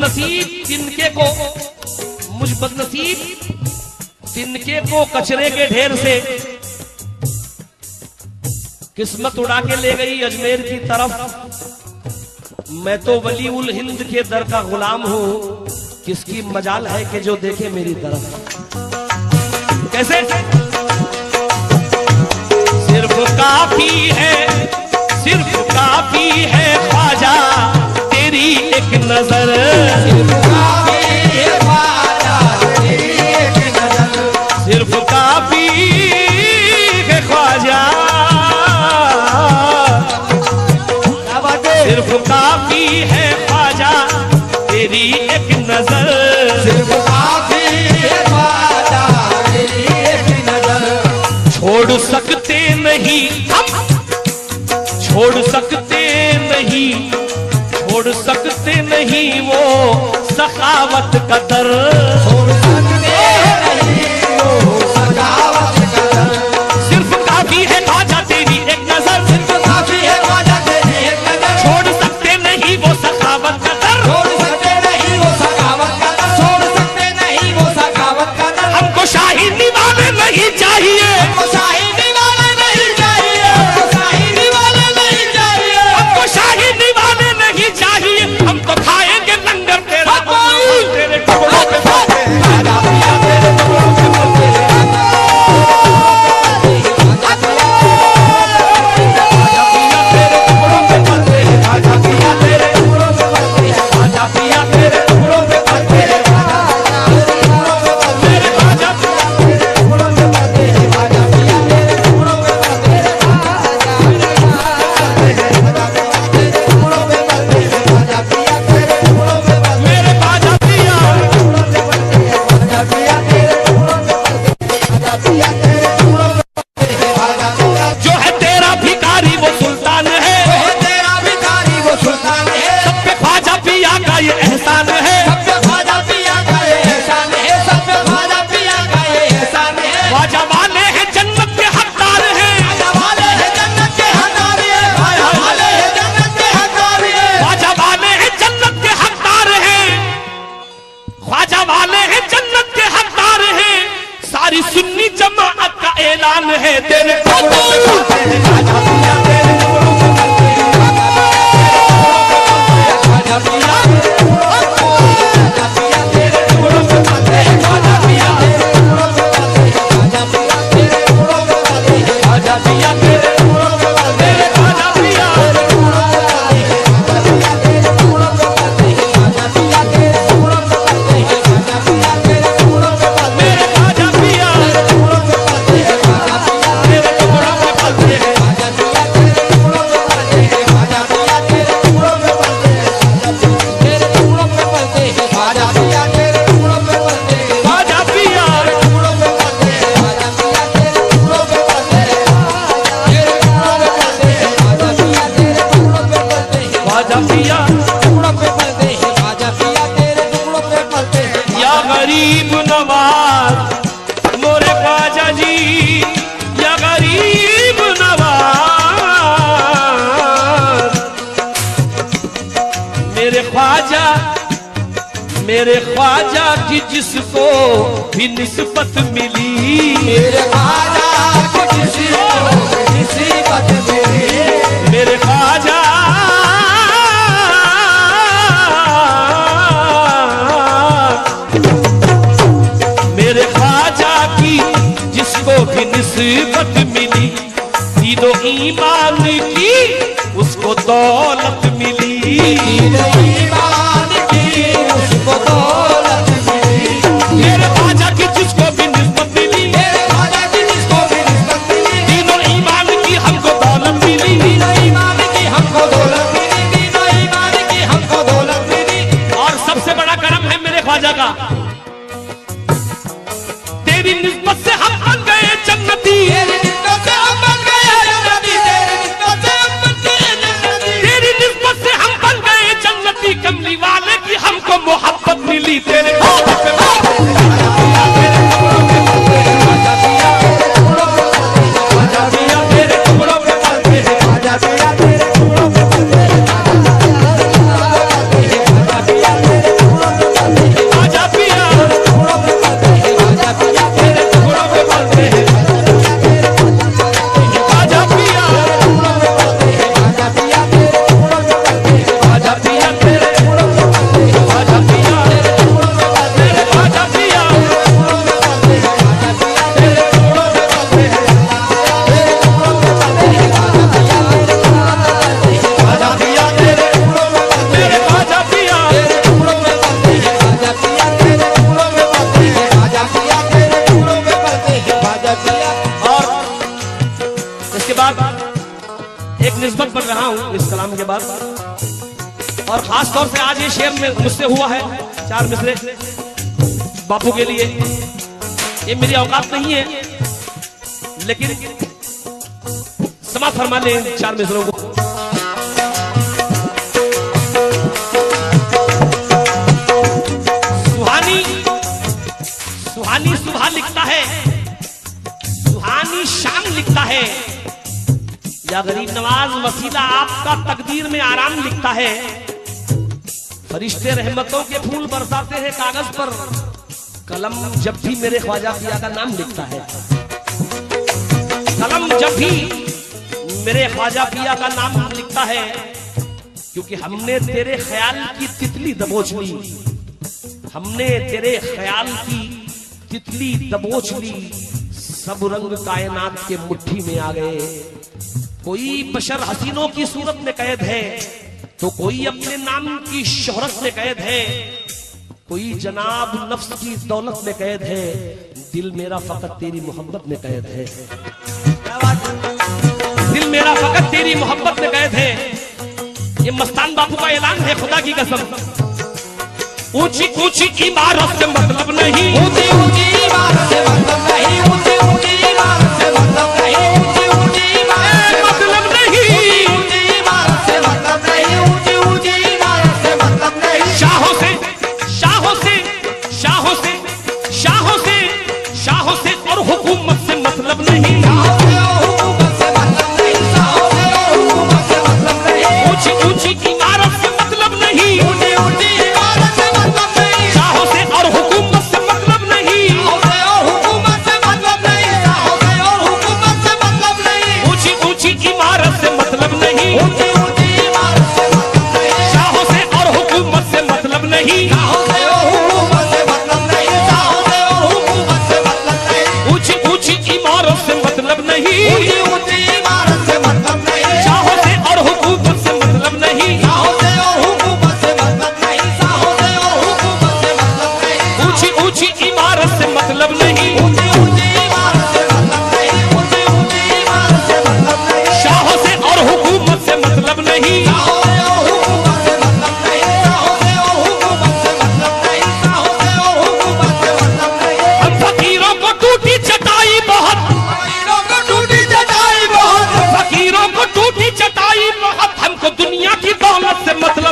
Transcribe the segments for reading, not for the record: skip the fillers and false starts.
बदनसीब तिनके को कचरे के ढेर से किस्मत उड़ा के ले गई अजमेर की तरफ। मैं तो वली उल हिंद के दर का गुलाम हूं, किसकी मजाल है कि जो देखे मेरी तरफ। कैसे? सिर्फ काफी है ख्वाजा तेरी एक नजर, सिर्फ काफी है ख्वाजा तेरी एक नजर, सिर्फ काफी है ख्वाजा, सिर्फ काफी है ख्वाजा तेरी एक नजर, सिर्फ काफी है ख्वाजा तेरी एक नजर। छोड़ सकते नहीं हम, छोड़ सकते नहीं वो सखावत का दर, छोड़ सकते नहीं वो सखावत का दर। सिर्फ काफी है ख्वाजा तेरी एक नजर, सिर्फ काफी है ख्वाजा तेरी एक नजर। छोड़ सकते नहीं वो सखावत का दर, छोड़ सकते नहीं वो सखावत का दर, छोड़ सकते नहीं वो सखावत का दर। हमको शाही दीवाने नहीं चाहिए, हमको शाही दीवाने नहीं चाहिए, हमको शाही दीवाने नहीं चाहिए, हमको शाही दीवाने नहीं चाहिए। हम तो खाएंगे लंगर तेरा तेरे टुकड़ों पे खाजा पिया तेरे टुकड़ों पे सुन्नी जमाअत का ऐलान है तेरे टुकड़ों पे खाते हैं खाजा पिया तेरे टुकड़ों पे खाते हैं खाजा पिया तेरे टुकड़ों पे खाते हैं खाजा पिया तेरे टुकड़ों पे खाते हैं खाजा पिया तेरे टुकड़ों पे खाते हैं खाजा पिया तेरे टुकड़ों पे खाते हैं खाजा पिया तेरे टुकड़ों पे खाते हैं खाजा पिया तेरे टुकड़ों पे खाते हैं खाजा पिया तेरे टुकड़ों पे खाते हैं खाजा पिया तेरे टुकड़ों पे खाते हैं खाजा पिया गरीब नवाज मोरे ख्वाजा जी, या गरीब नवाज मेरे ख्वाजा की जिसको भी निस्बत मिली, मेरे ख्वाजा की जिसको भी निस्बत मिली, मेरे ख्वाजा जिसको भी निस्बत मिली, दीनो ईमान की उसको दौलत मिली, दीनो ईमान की उसको दौलत मिली। मेरे ख्वाजा की जिसको भी निस्बत मिली, मेरे ख्वाजा की जिसको भी निस्बत मिली, दीनो ईमान की हमको दौलत मिली, दीनो ईमान की हमको दौलत मिली, दीनो ईमान की हमको दौलत मिली। और सबसे बड़ा करम है मेरे ख्वाजा का, तेरी निस्बत से हम बन गए जन्नती, तेरी निस्बत से हम बन गए जन्नती, तेरी निस्बत से हम बन गए जन्नती, तेरी निस्बत से हम बन गए जन्नती। सलाम के बाद। और खास तौर से आज ये शेर में मुझसे हुआ है 4 मिसरे बापू के लिए। ये मेरी औकात नहीं है, लेकिन समाप्त फरमा ले 4 मिसरों को। सुहानी सुबह लिखता है, सुहानी शाम लिखता है, या गरीब नवाज वसीला आपका तकदीर में आराम लिखता है। फरिश्ते रहमतों के फूल बरसाते हैं कागज पर, कलम जब भी मेरे ख्वाजा पिया का नाम लिखता है। कलम जब भी मेरे ख्वाजा पिया का नाम लिखता है, क्योंकि हमने तेरे ख्याल की तितली दबोच ली, हमने तेरे ख्याल की तितली दबोच ली, सब रंग कायनात के मुट्ठी में आ गए। कोई बशर हसीनों की सूरत में कैद है, तो कोई अपने नाम की शोहरत में कैद है, कोई जनाब नफ्स की दौलत में कैद है, दिल मेरा फकत तेरी मोहब्बत में कैद है। दिल मेरा फकत तेरी मोहब्बत में कैद है। ये मस्तान बापू का ऐलान है, खुदा की कसम। ऊंची ऊंची इमारत से मतलब नहीं, ऊंची ऊंची इमारत से मतलब नहीं, ऊंची ऊंची इमारत से मतलब नहीं, ऊंची ऊंची इमारत से मतलब नहीं, ऊंची इमारत से मतलब नहीं, ऊंची ऊंची इमारत से मतलब नहीं। शाहों से शाहों से शाहों से शाहों से शाहों से और हुकूमत से मतलब नहीं, शाहों से और हुकूमत से मतलब नहीं, शाहों से और हुकूमत से मतलब नहीं। ऊंची ऊंची इमारत से मतलब नहीं, ऊंची ऊंची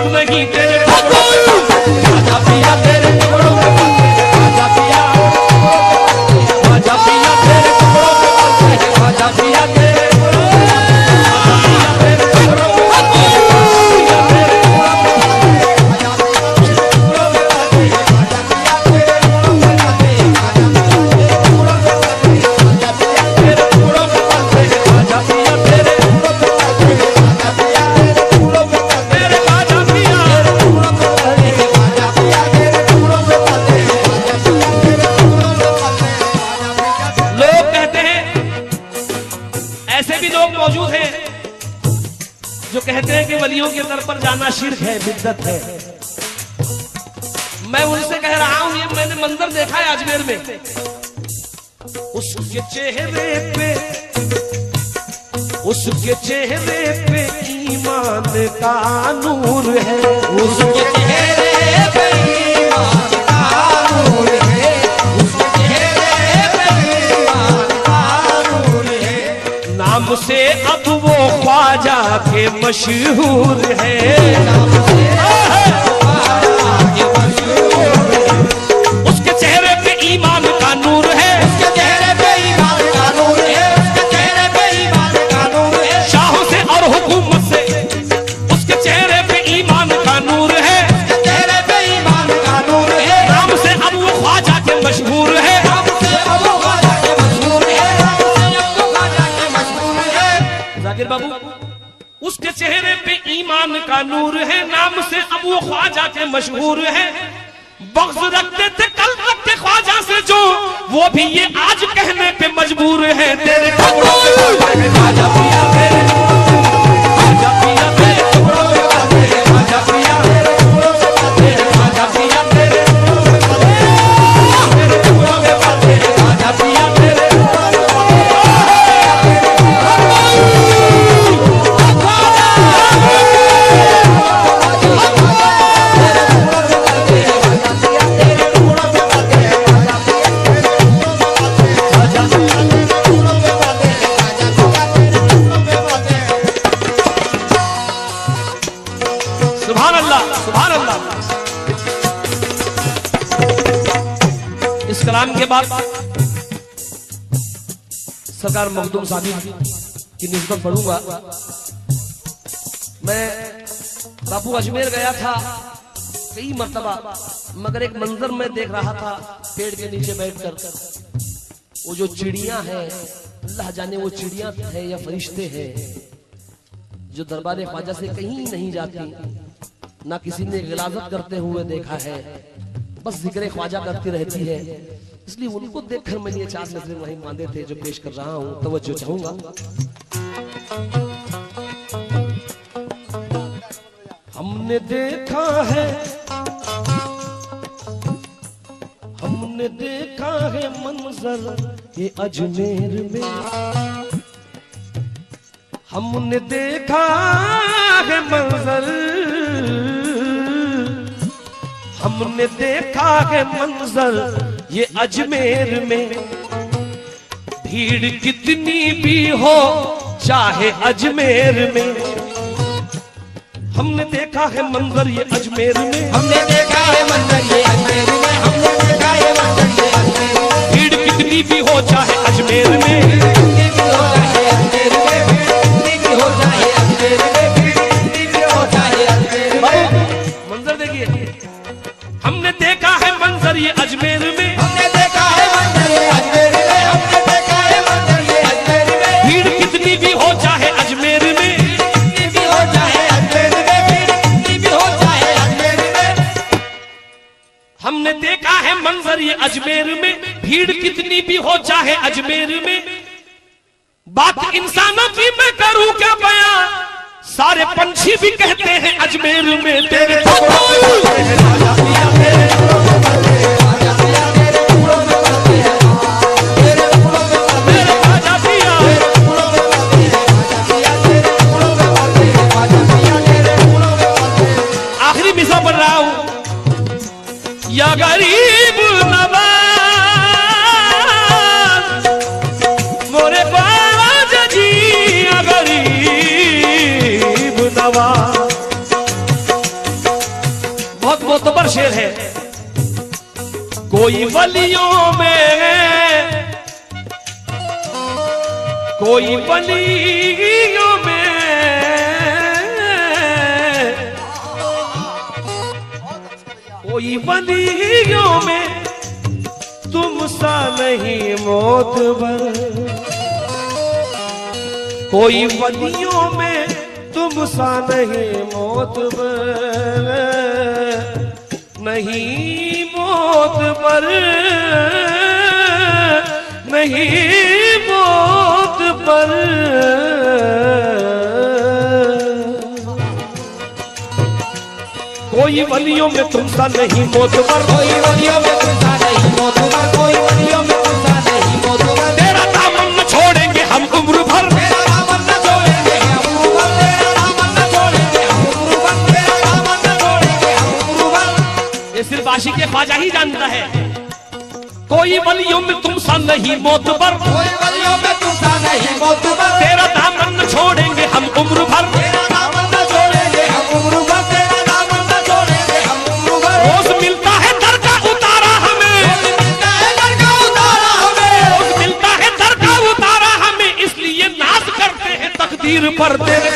नहीं तेरे राजा पिया तेरे टुकड़ों पे राजा पिया, राजा पिया तेरे टुकड़ों पे राजा पिया तेरे कहते हैं कि वलियों के दर पर जाना शिर्क है, बिद्दत है। मैं उनसे कह रहा हूं, ये मैंने मंजर देखा है अजमेर में। उसके चेहरे पे ईमान का नूर है, उसके चेहरे पे ईमान का नूर है, उसके चेहरे पे ईमान का नूर है। नाम से अब वो ख्वाजा के मशहूर है, नाम से ख्वाजा के मशहूर है। उसके चेहरे पे ईमान का नूर है, उसके चेहरे पे ईमान का नूर है, उसके चेहरे पे ईमान का नूर है। शाहों से और हुकूमत से उसके चेहरे पे ईमान का नूर है, उसके चेहरे पे ईमान का नूर है। नाम से अब वो ख्वाजा के मशहूर है, नाम से अब वो ख्वाजा के मशहूर है, नाम से अब वो ख्वाजा के मशहूर है। जाकिर बाबू, उसके चेहरे पे ईमान का नूर है, नाम से अब वो ख्वाजा के मशहूर है। बग़्ज़ रखते थे कल तक के ख्वाजा से जो, वो भी ये आज कहने पे मजबूर है। तेरे टुकड़ों पे ख्वाजा पिया तेरे, ख्वाजा पिया तेरे टुकड़ों पे ख्वाजा पिया तेरे टुकड़ों पे ख्वाजा पिया तेरे टुकड़ों पे ख्वाजा पिया तेरे। अल्लाह, सुभान अल्लाह। इस कलाम के बाद सरकार मखदूम साहब की निस्बत पढ़ूंगा। मैं बापू अजमेर गया था कई मर्तबा, मगर एक मंजर में देख रहा था पेड़ के नीचे बैठकर, वो जो चिड़ियां हैं, अल्लाह जाने वो चिड़ियां है या फरिश्ते हैं, जो दरबार ख्वाजा से कहीं नहीं जाती, ना किसी ने गिलाजत करते हुए देखा है, बस जिक्र ख्वाजा करती रहती है। इसलिए उनको देखकर मैंने ये 4 नजरें वहीं बांधे थे जो पेश कर रहा हूं, तवज्जो चाहूंगा। हमने देखा है, हमने देखा है मंजर ये अजमेर में, हमने देखा है मंजर, हमने देखा है मंजर ये अजमेर में, भीड़ कितनी भी हो चाहे अजमेर में, हमने देखा है मंजर ये अजमेर में, हमने देखा है मंजर ये अजमेर में, हमने देखा है मंजर ये अजमेर में, भीड़ कितनी भी हो चाहे अजमेर में, कितनी भी हो चाहे अजमेर में, कितनी भी हो चाहे अजमेर में, कितनी भी हो चाहे अजमेर में। मंजर देखिए, हमने देखा है मंजर ये अजमेर में, हमने देखा है मंजर ये अजमेर में, हमने देखा है मंजर ये अजमेर में, भीड़ कितनी भी हो चाहे अजमेर में, कितनी भी हो चाहे अजमेर में, कितनी भी हो चाहे अजमेर में। हमने देखा है मंजर ये अजमेर में, भीड़ कितनी भी हो चाहे अजमेर में। बात इंसानों की मैं करूं क्या बयां, सारे पंछी भी कहते हैं अजमेर में तेरे आखिरी मिसरा पढ़ रहा हूं। या गरीब नवाज मोरे ख्वाजा जी, या गरीब नवाज, बहुत मोतबर शेर है। कोई वलियों में, कोई वलियों में, कोई वलियों में तुम सा नहीं मोतबर, कोई वलियों में तुम सा नहीं मोतबर, नहीं मोतबर, नहीं मोतबर। कोई वलियों में तुम सा नहीं मोतबर, कोई वलियों में तुम सा नहीं मोतबर, कोई वलियों में तुम सा नहीं मोतबर। तेरा दामन न छोड़ेंगे हम उम्र भर, तेरा दामन न छोड़ेंगे हम उम्र भर, तेरा दामन न छोड़ेंगे हम उम्र भर, तेरा दामन न छोड़ेंगे हम उम्र भर। ये सिर्फ आशिक के ख्वाजा ही जानता है। कोई वलियों में तुम सा नहीं मोतबर, कोई वलियों में तुम सा नहीं मोतबर, तेरा दामन न छोड़ेंगे हम उम्र भर, तेरा दामन न छोड़ेंगे हम उम्र भर, तेरा दामन न छोड़ेंगे हम उम्र भर। रोज मिलता है दर का उतारा हमें, मिलता है दर का उतारा हमें, रोज मिलता है दर का उतारा हमें, इसलिए नाज करते हैं तकदीर पर तेरे तेरे